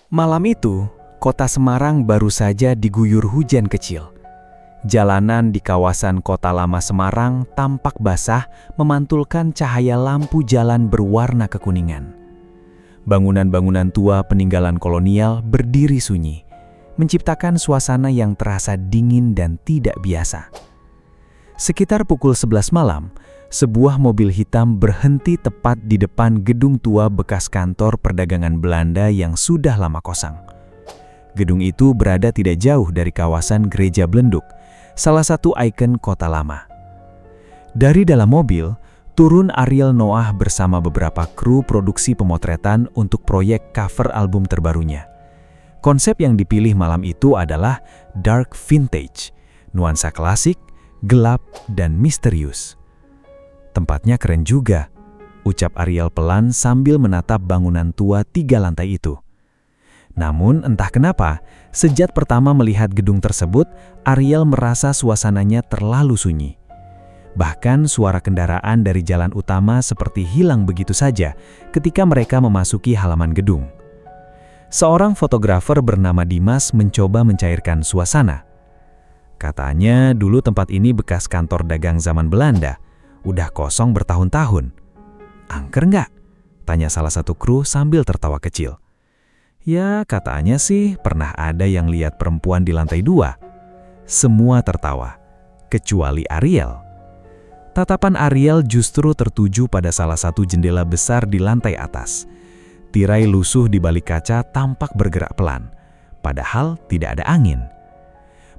Malam itu, kota Semarang baru saja diguyur hujan kecil. Jalanan di kawasan Kota Lama Semarang tampak basah memantulkan cahaya lampu jalan berwarna kekuningan. Bangunan-bangunan tua peninggalan kolonial berdiri sunyi, menciptakan suasana yang terasa dingin dan tidak biasa. Sekitar pukul 11 malam, sebuah mobil hitam berhenti tepat di depan gedung tua bekas kantor perdagangan Belanda yang sudah lama kosong. Gedung itu berada tidak jauh dari kawasan Gereja Belenduk, salah satu ikon Kota Lama. Dari dalam mobil, turun Ariel Noah bersama beberapa kru produksi pemotretan untuk proyek cover album terbarunya. Konsep yang dipilih malam itu adalah dark vintage, nuansa klasik, gelap, dan misterius. Tempatnya keren juga, ucap Ariel pelan sambil menatap bangunan tua 3 lantai itu. Namun entah kenapa, sejak pertama melihat gedung tersebut, Ariel merasa suasananya terlalu sunyi. Bahkan suara kendaraan dari jalan utama seperti hilang begitu saja ketika mereka memasuki halaman gedung. Seorang fotografer bernama Dimas mencoba mencairkan suasana. Katanya dulu tempat ini bekas kantor dagang zaman Belanda, udah kosong bertahun-tahun. Angker nggak? Tanya salah satu kru sambil tertawa kecil. Ya, katanya sih pernah ada yang lihat perempuan di lantai 2. Semua tertawa, kecuali Ariel. Tatapan Ariel justru tertuju pada salah satu jendela besar di lantai atas. Tirai lusuh di balik kaca tampak bergerak pelan, padahal tidak ada angin.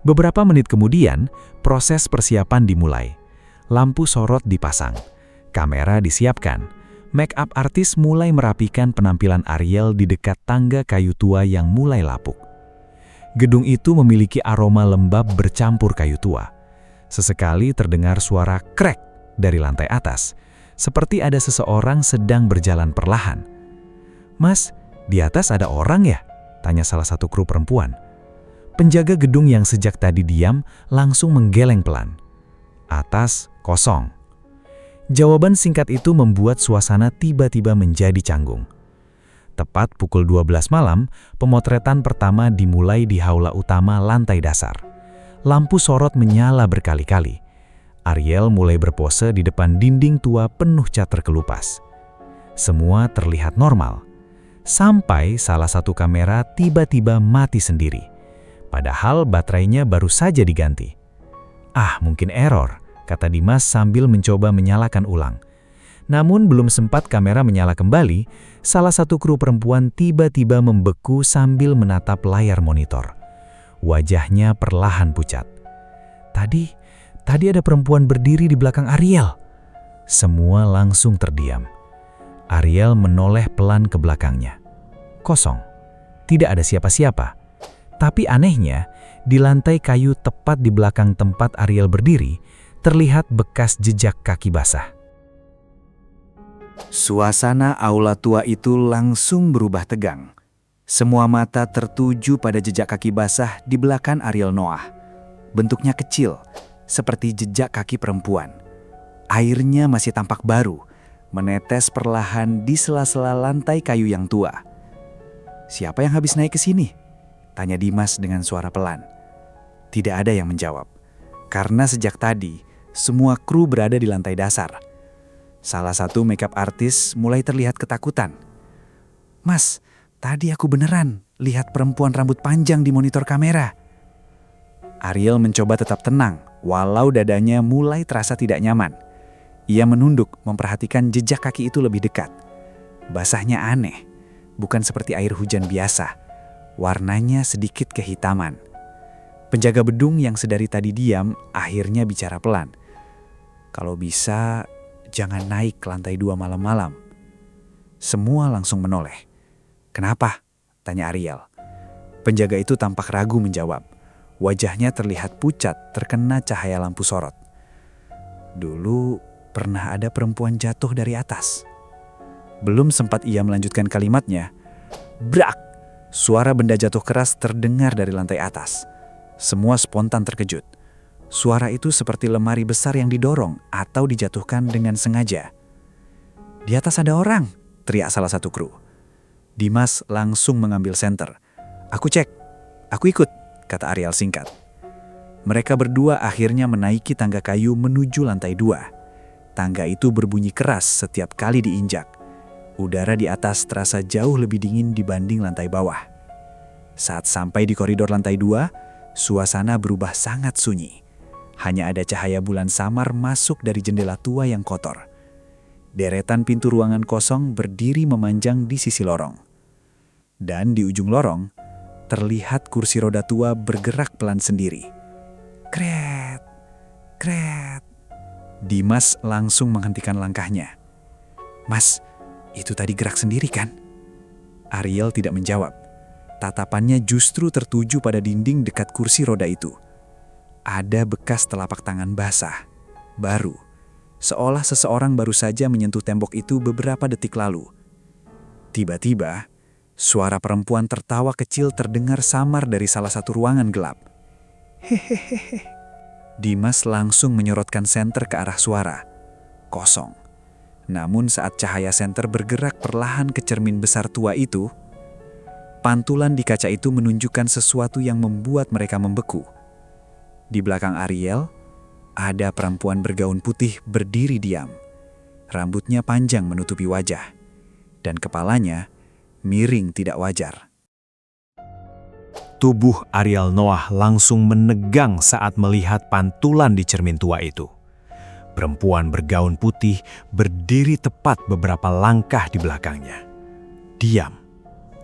Beberapa menit kemudian, proses persiapan dimulai. Lampu sorot dipasang, kamera disiapkan. Make-up artis mulai merapikan penampilan Ariel di dekat tangga kayu tua yang mulai lapuk. Gedung itu memiliki aroma lembab bercampur kayu tua. Sesekali terdengar suara krek dari lantai atas, seperti ada seseorang sedang berjalan perlahan. "Mas, di atas ada orang ya?" tanya salah satu kru perempuan. Penjaga gedung yang sejak tadi diam langsung menggeleng pelan. "Atas kosong." Jawaban singkat itu membuat suasana tiba-tiba menjadi canggung. Tepat pukul 12 malam, pemotretan pertama dimulai di aula utama lantai dasar. Lampu sorot menyala berkali-kali. Ariel mulai berpose di depan dinding tua penuh cat terkelupas. Semua terlihat normal. Sampai salah satu kamera tiba-tiba mati sendiri. Padahal baterainya baru saja diganti. "Ah, mungkin error," kata Dimas sambil mencoba menyalakan ulang. Namun belum sempat kamera menyala kembali, salah satu kru perempuan tiba-tiba membeku sambil menatap layar monitor. Wajahnya perlahan pucat. Tadi ada perempuan berdiri di belakang Ariel." Semua langsung terdiam. Ariel menoleh pelan ke belakangnya. Kosong. Tidak ada siapa-siapa. Tapi anehnya, di lantai kayu tepat di belakang tempat Ariel berdiri, terlihat bekas jejak kaki basah. Suasana aula tua itu langsung berubah tegang. Semua mata tertuju pada jejak kaki basah di belakang Ariel Noah. Bentuknya kecil, seperti jejak kaki perempuan. Airnya masih tampak baru, menetes perlahan di sela-sela lantai kayu yang tua. "Siapa yang habis naik ke sini?" tanya Dimas dengan suara pelan. Tidak ada yang menjawab, karena sejak tadi semua kru berada di lantai dasar. Salah satu makeup artis mulai terlihat ketakutan. "Mas, tadi aku beneran lihat perempuan rambut panjang di monitor kamera." Ariel mencoba tetap tenang, walau dadanya mulai terasa tidak nyaman. Ia menunduk memperhatikan jejak kaki itu lebih dekat. Basahnya aneh, bukan seperti air hujan biasa. Warnanya sedikit kehitaman. Penjaga gedung yang sedari tadi diam akhirnya bicara pelan. "Kalau bisa, jangan naik ke lantai 2 malam-malam." Semua langsung menoleh. "Kenapa?" tanya Ariel. Penjaga itu tampak ragu menjawab. Wajahnya terlihat pucat terkena cahaya lampu sorot. "Dulu pernah ada perempuan jatuh dari atas." Belum sempat ia melanjutkan kalimatnya, brak! Suara benda jatuh keras terdengar dari lantai atas. Semua spontan terkejut. Suara itu seperti lemari besar yang didorong atau dijatuhkan dengan sengaja. "Di atas ada orang!" teriak salah satu kru. Dimas langsung mengambil senter. "Aku cek, aku ikut," kata Ariel singkat. Mereka berdua akhirnya menaiki tangga kayu menuju lantai 2. Tangga itu berbunyi keras setiap kali diinjak. Udara di atas terasa jauh lebih dingin dibanding lantai bawah. Saat sampai di koridor lantai 2, suasana berubah sangat sunyi. Hanya ada cahaya bulan samar masuk dari jendela tua yang kotor. Deretan pintu ruangan kosong berdiri memanjang di sisi lorong. Dan di ujung lorong, terlihat kursi roda tua bergerak pelan sendiri. Kret, kret. Dimas langsung menghentikan langkahnya. "Mas, itu tadi gerak sendiri kan?" Ariel tidak menjawab. Tatapannya justru tertuju pada dinding dekat kursi roda itu. Ada bekas telapak tangan basah, baru, seolah seseorang baru saja menyentuh tembok itu beberapa detik lalu. Tiba-tiba, suara perempuan tertawa kecil terdengar samar dari salah satu ruangan gelap. Hehehe. Dimas langsung menyorotkan senter ke arah suara. Kosong. Namun saat cahaya senter bergerak perlahan ke cermin besar tua itu, pantulan di kaca itu menunjukkan sesuatu yang membuat mereka membeku. Di belakang Ariel, ada perempuan bergaun putih berdiri diam. Rambutnya panjang menutupi wajah, dan kepalanya miring tidak wajar. Tubuh Ariel Noah langsung menegang saat melihat pantulan di cermin tua itu. Perempuan bergaun putih berdiri tepat beberapa langkah di belakangnya. Diam,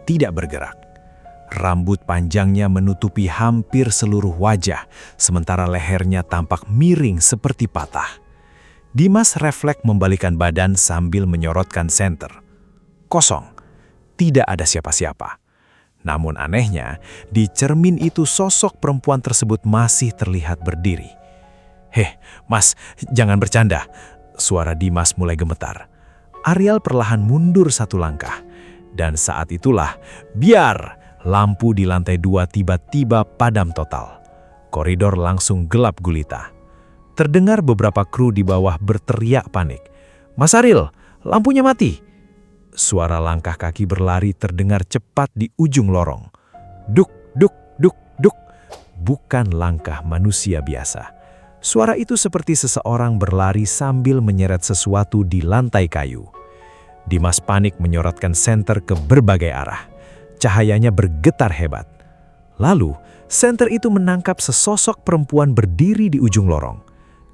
tidak bergerak. Rambut panjangnya menutupi hampir seluruh wajah, sementara lehernya tampak miring seperti patah. Dimas refleks membalikkan badan sambil menyorotkan senter. Kosong, tidak ada siapa-siapa. Namun anehnya, di cermin itu sosok perempuan tersebut masih terlihat berdiri. "Heh, Mas, jangan bercanda." Suara Dimas mulai gemetar. Ariel perlahan mundur satu langkah. Dan saat itulah, biar! Lampu di lantai 2 tiba-tiba padam total. Koridor langsung gelap gulita. Terdengar beberapa kru di bawah berteriak panik. "Mas Ariel, lampunya mati!" Suara langkah kaki berlari terdengar cepat di ujung lorong. Duk, duk, duk, duk. Bukan langkah manusia biasa. Suara itu seperti seseorang berlari sambil menyeret sesuatu di lantai kayu. Dimas panik menyorotkan senter ke berbagai arah. Cahayanya bergetar hebat. Lalu, senter itu menangkap sesosok perempuan berdiri di ujung lorong.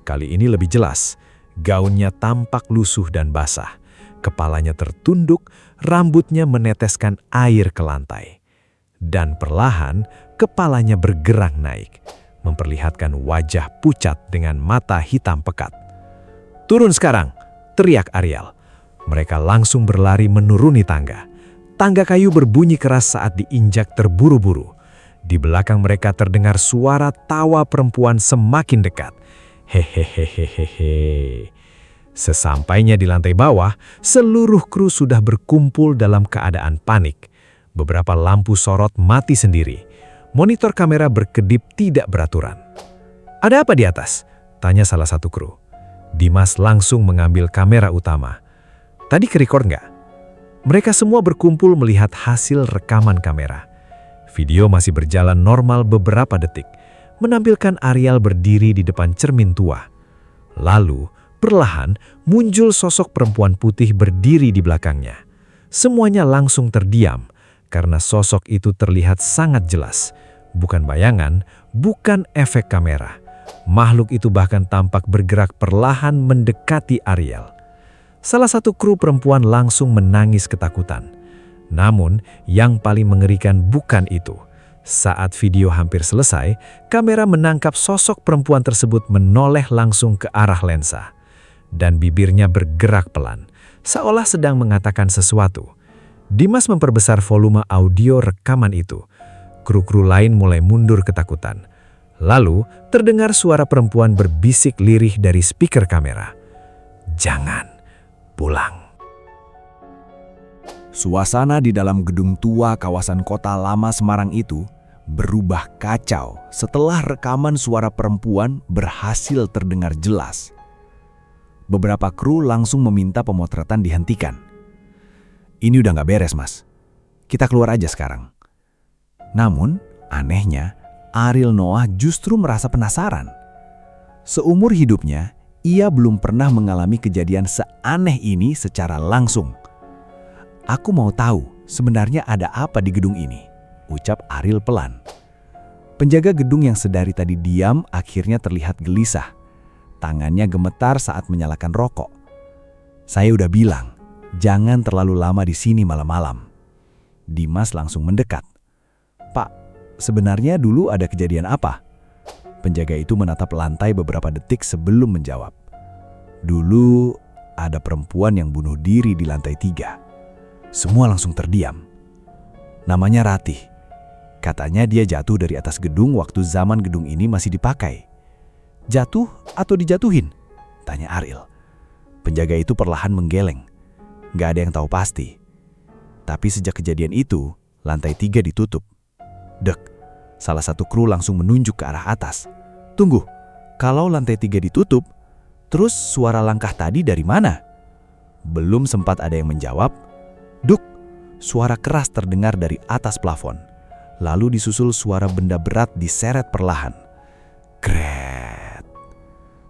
Kali ini lebih jelas, gaunnya tampak lusuh dan basah. Kepalanya tertunduk, rambutnya meneteskan air ke lantai. Dan perlahan, kepalanya bergerak naik, memperlihatkan wajah pucat dengan mata hitam pekat. "Turun sekarang!" teriak Ariel. Mereka langsung berlari menuruni tangga. Tangga kayu berbunyi keras saat diinjak terburu-buru. Di belakang mereka terdengar suara tawa perempuan semakin dekat. Hehehehehehe. Sesampainya di lantai bawah, seluruh kru sudah berkumpul dalam keadaan panik. Beberapa lampu sorot mati sendiri. Monitor kamera berkedip tidak beraturan. "Ada apa di atas?" tanya salah satu kru. Dimas langsung mengambil kamera utama. "Tadi kerekord nggak?" Mereka semua berkumpul melihat hasil rekaman kamera. Video masih berjalan normal beberapa detik, menampilkan Ariel berdiri di depan cermin tua. Lalu, perlahan muncul sosok perempuan putih berdiri di belakangnya. Semuanya langsung terdiam karena sosok itu terlihat sangat jelas. Bukan bayangan, bukan efek kamera. Makhluk itu bahkan tampak bergerak perlahan mendekati Ariel. Salah satu kru perempuan langsung menangis ketakutan. Namun, yang paling mengerikan bukan itu. Saat video hampir selesai, kamera menangkap sosok perempuan tersebut menoleh langsung ke arah lensa. Dan bibirnya bergerak pelan, seolah sedang mengatakan sesuatu. Dimas memperbesar volume audio rekaman itu. Kru-kru lain mulai mundur ketakutan. Lalu, terdengar suara perempuan berbisik lirih dari speaker kamera. "Jangan pulang." Suasana di dalam gedung tua kawasan kota lama Semarang itu berubah kacau setelah rekaman suara perempuan berhasil terdengar jelas. Beberapa kru langsung meminta pemotretan dihentikan. "Ini udah nggak beres, Mas. kita keluar aja sekarang." Namun, anehnya, Ariel Noah justru merasa penasaran. Seumur hidupnya, ia belum pernah mengalami kejadian seaneh ini secara langsung. "Aku mau tahu sebenarnya ada apa di gedung ini," ucap Ariel pelan. Penjaga gedung yang sedari tadi diam akhirnya terlihat gelisah. Tangannya gemetar saat menyalakan rokok. "Saya udah bilang, jangan terlalu lama di sini malam-malam." Dimas langsung mendekat. "Pak, sebenarnya dulu ada kejadian apa?" Penjaga itu menatap lantai beberapa detik sebelum menjawab. "Dulu ada perempuan yang bunuh diri di lantai 3. Semua langsung terdiam. Namanya Ratih. Katanya dia jatuh dari atas gedung waktu zaman gedung ini masih dipakai." "Jatuh atau dijatuhin?" tanya Ariel. Penjaga itu perlahan menggeleng. "Nggak ada yang tahu pasti. Tapi sejak kejadian itu, lantai 3 ditutup." Dek, salah satu kru langsung menunjuk ke arah atas. "Tunggu, kalau lantai 3 ditutup, terus suara langkah tadi dari mana?" Belum sempat ada yang menjawab, duk, suara keras terdengar dari atas plafon. Lalu disusul suara benda berat diseret perlahan. Kret.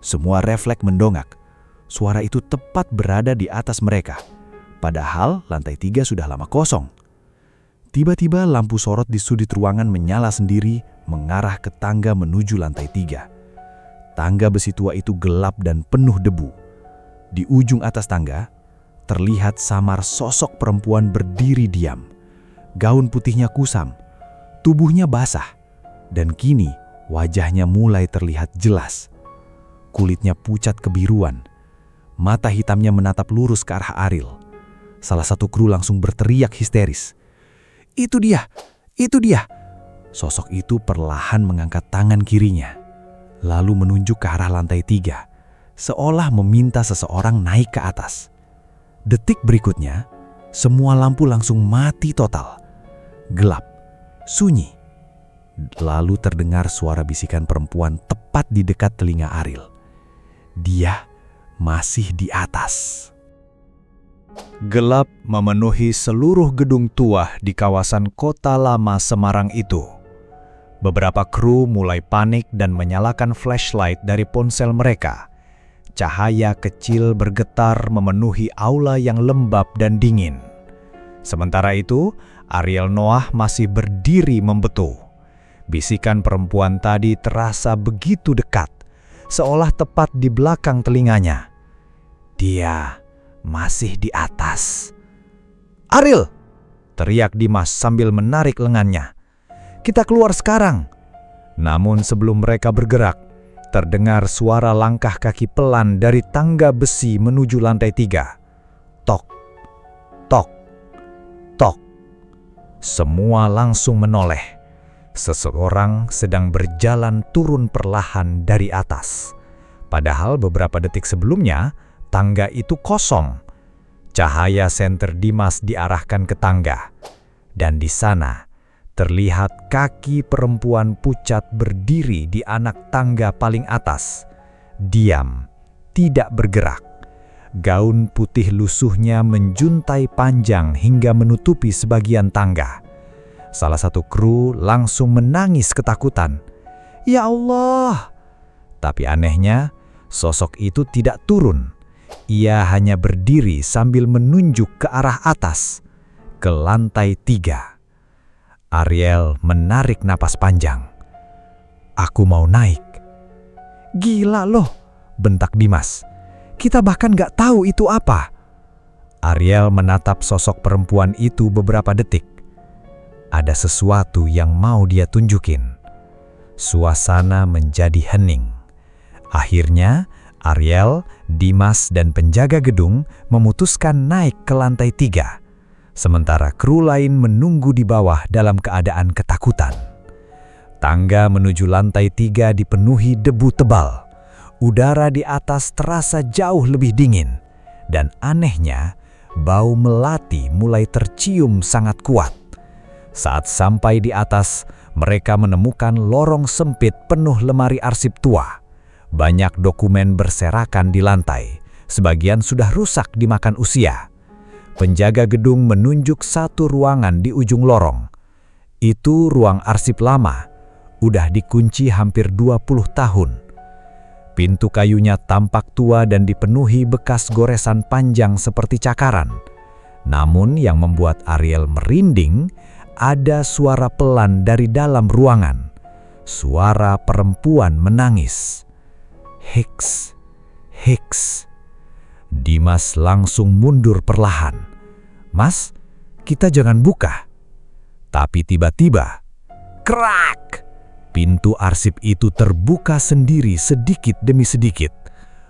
Semua refleks mendongak. Suara itu tepat berada di atas mereka. Padahal lantai 3 sudah lama kosong. Tiba-tiba lampu sorot di sudut ruangan menyala sendiri mengarah ke tangga menuju lantai 3. Tangga besi tua itu gelap dan penuh debu. Di ujung atas tangga, terlihat samar sosok perempuan berdiri diam. Gaun putihnya kusam, tubuhnya basah, dan kini wajahnya mulai terlihat jelas. Kulitnya pucat kebiruan, mata hitamnya menatap lurus ke arah Ariel. Salah satu kru langsung berteriak histeris. "Itu dia! Itu dia!" Sosok itu perlahan mengangkat tangan kirinya, lalu menunjuk ke arah lantai 3, seolah meminta seseorang naik ke atas. Detik berikutnya, semua lampu langsung mati total. Gelap, sunyi. Lalu terdengar suara bisikan perempuan tepat di dekat telinga Ariel. "Dia masih di atas." Gelap memenuhi seluruh gedung tua di kawasan Kota Lama Semarang itu. Beberapa kru mulai panik dan menyalakan flashlight dari ponsel mereka. Cahaya kecil bergetar memenuhi aula yang lembab dan dingin. Sementara itu, Ariel Noah masih berdiri membetu. Bisikan perempuan tadi terasa begitu dekat, seolah tepat di belakang telinganya. "Dia masih di atas." "Ariel!" teriak Dimas sambil menarik lengannya. "Kita keluar sekarang." Namun sebelum mereka bergerak, terdengar suara langkah kaki pelan dari tangga besi menuju lantai 3. Tok, tok, tok. Semua langsung menoleh. Seseorang sedang berjalan turun perlahan dari atas. Padahal beberapa detik sebelumnya, tangga itu kosong. Cahaya senter Dimas diarahkan ke tangga. Dan di sana, terlihat kaki perempuan pucat berdiri di anak tangga paling atas. Diam, tidak bergerak. Gaun putih lusuhnya menjuntai panjang hingga menutupi sebagian tangga. Salah satu kru langsung menangis ketakutan. "Ya Allah!" Tapi anehnya, sosok itu tidak turun. Ia hanya berdiri sambil menunjuk ke arah atas, ke lantai 3. Ariel menarik napas panjang. "Aku mau naik." "Gila loh," bentak Dimas. "Kita bahkan gak tahu itu apa." Ariel menatap sosok perempuan itu beberapa detik. Ada sesuatu yang mau dia tunjukin. Suasana menjadi hening. Akhirnya, Ariel, Dimas, dan penjaga gedung memutuskan naik ke lantai 3. Sementara kru lain menunggu di bawah dalam keadaan ketakutan. Tangga menuju lantai 3 dipenuhi debu tebal. Udara di atas terasa jauh lebih dingin. Dan anehnya, bau melati mulai tercium sangat kuat. Saat sampai di atas, mereka menemukan lorong sempit penuh lemari arsip tua. Banyak dokumen berserakan di lantai, sebagian sudah rusak dimakan usia. Penjaga gedung menunjuk satu ruangan di ujung lorong. Itu ruang arsip lama, udah dikunci hampir 20 tahun. Pintu kayunya tampak tua dan dipenuhi bekas goresan panjang seperti cakaran. Namun yang membuat Ariel merinding, ada suara pelan dari dalam ruangan. Suara perempuan menangis. Hicks, Hicks. Dimas langsung mundur perlahan. "Mas, kita jangan buka." Tapi tiba-tiba, krak! Pintu arsip itu terbuka sendiri sedikit demi sedikit.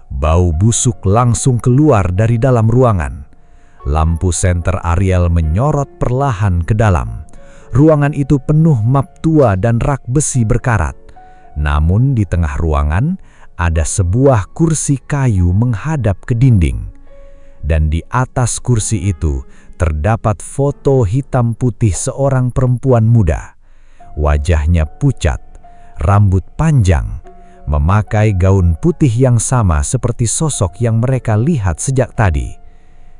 Bau busuk langsung keluar dari dalam ruangan. Lampu senter Ariel menyorot perlahan ke dalam. Ruangan itu penuh map tua dan rak besi berkarat. Namun di tengah ruangan ada sebuah kursi kayu menghadap ke dinding. Dan di atas kursi itu terdapat foto hitam putih seorang perempuan muda. Wajahnya pucat, rambut panjang, memakai gaun putih yang sama seperti sosok yang mereka lihat sejak tadi.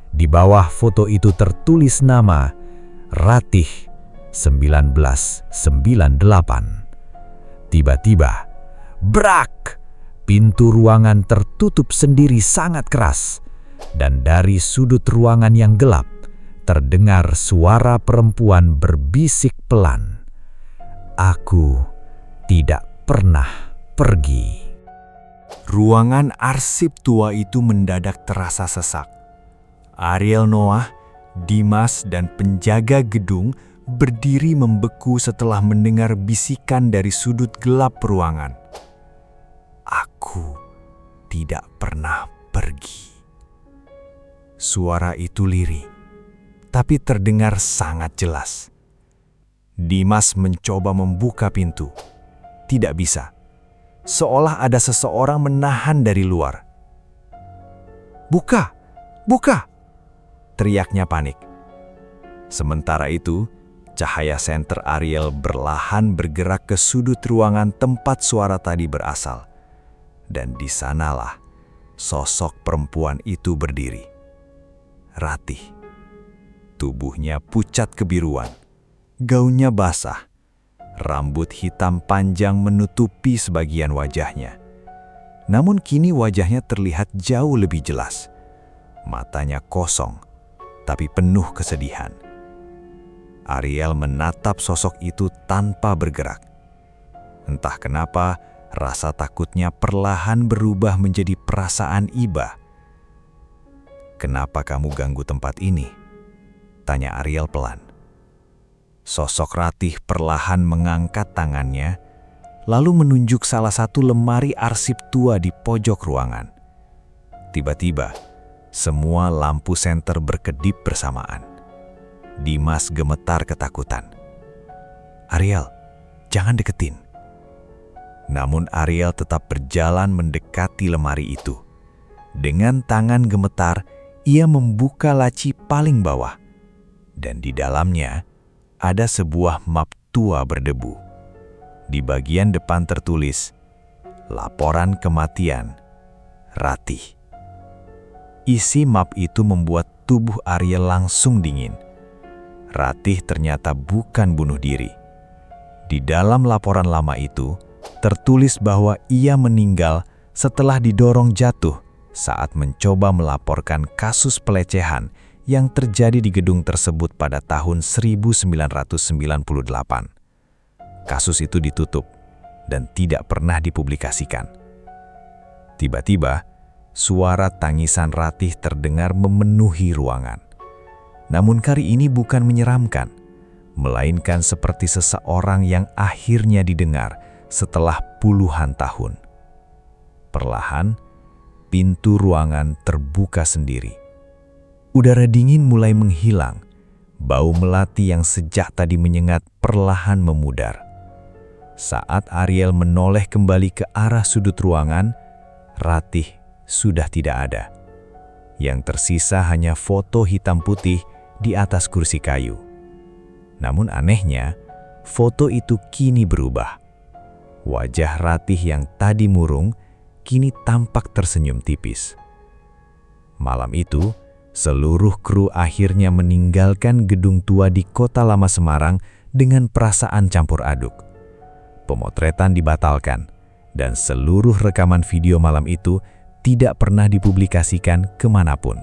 Di bawah foto itu tertulis nama Ratih 1998. Tiba-tiba, brak! Pintu ruangan tertutup sendiri sangat keras, dan dari sudut ruangan yang gelap terdengar suara perempuan berbisik pelan. "Aku tidak pernah pergi." Ruangan arsip tua itu mendadak terasa sesak. Ariel Noah, Dimas, dan penjaga gedung berdiri membeku setelah mendengar bisikan dari sudut gelap ruangan. "Aku tidak pernah pergi." Suara itu lirih, tapi terdengar sangat jelas. Dimas mencoba membuka pintu. Tidak bisa. Seolah ada seseorang menahan dari luar. "Buka! Buka!" teriaknya panik. Sementara itu, cahaya senter Ariel perlahan bergerak ke sudut ruangan tempat suara tadi berasal. Dan di sanalah sosok perempuan itu berdiri. Ratih. Tubuhnya pucat kebiruan. Gaunnya basah. Rambut hitam panjang menutupi sebagian wajahnya. Namun kini wajahnya terlihat jauh lebih jelas. Matanya kosong, tapi penuh kesedihan. Ariel menatap sosok itu tanpa bergerak. Entah kenapa, rasa takutnya perlahan berubah menjadi perasaan iba. "Kenapa kamu ganggu tempat ini?" tanya Ariel pelan. Sosok Ratih perlahan mengangkat tangannya, lalu menunjuk salah satu lemari arsip tua di pojok ruangan. Tiba-tiba, semua lampu senter berkedip bersamaan. Dimas gemetar ketakutan. "Ariel, jangan deketin." Namun Ariel tetap berjalan mendekati lemari itu. Dengan tangan gemetar, ia membuka laci paling bawah. Dan di dalamnya ada sebuah map tua berdebu. Di bagian depan tertulis, "Laporan kematian Ratih." Isi map itu membuat tubuh Ariel langsung dingin. Ratih ternyata bukan bunuh diri. Di dalam laporan lama itu, tertulis bahwa ia meninggal setelah didorong jatuh saat mencoba melaporkan kasus pelecehan yang terjadi di gedung tersebut pada tahun 1998. Kasus itu ditutup dan tidak pernah dipublikasikan. Tiba-tiba, suara tangisan Ratih terdengar memenuhi ruangan. Namun kali ini bukan menyeramkan, melainkan seperti seseorang yang akhirnya didengar setelah puluhan tahun. Perlahan, pintu ruangan terbuka sendiri. Udara dingin mulai menghilang, bau melati yang sejak tadi menyengat perlahan memudar. Saat Ariel menoleh kembali ke arah sudut ruangan, Ratih sudah tidak ada. Yang tersisa hanya foto hitam putih di atas kursi kayu. Namun anehnya, foto itu kini berubah. Wajah Ratih yang tadi murung kini tampak tersenyum tipis. Malam itu, seluruh kru akhirnya meninggalkan gedung tua di Kota Lama Semarang dengan perasaan campur aduk. Pemotretan dibatalkan, dan seluruh rekaman video malam itu tidak pernah dipublikasikan kemanapun.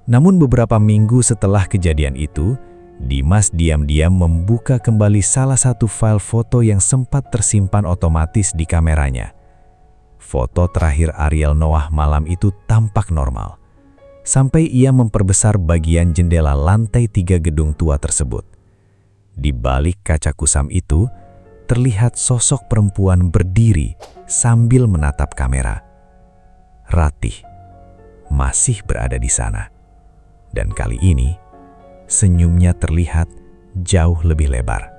Namun beberapa minggu setelah kejadian itu, Dimas diam-diam membuka kembali salah satu file foto yang sempat tersimpan otomatis di kameranya. Foto terakhir Ariel Noah malam itu tampak normal, sampai ia memperbesar bagian jendela lantai 3 gedung tua tersebut. Di balik kaca kusam itu, terlihat sosok perempuan berdiri sambil menatap kamera. Ratih masih berada di sana. Dan kali ini, senyumnya terlihat jauh lebih lebar.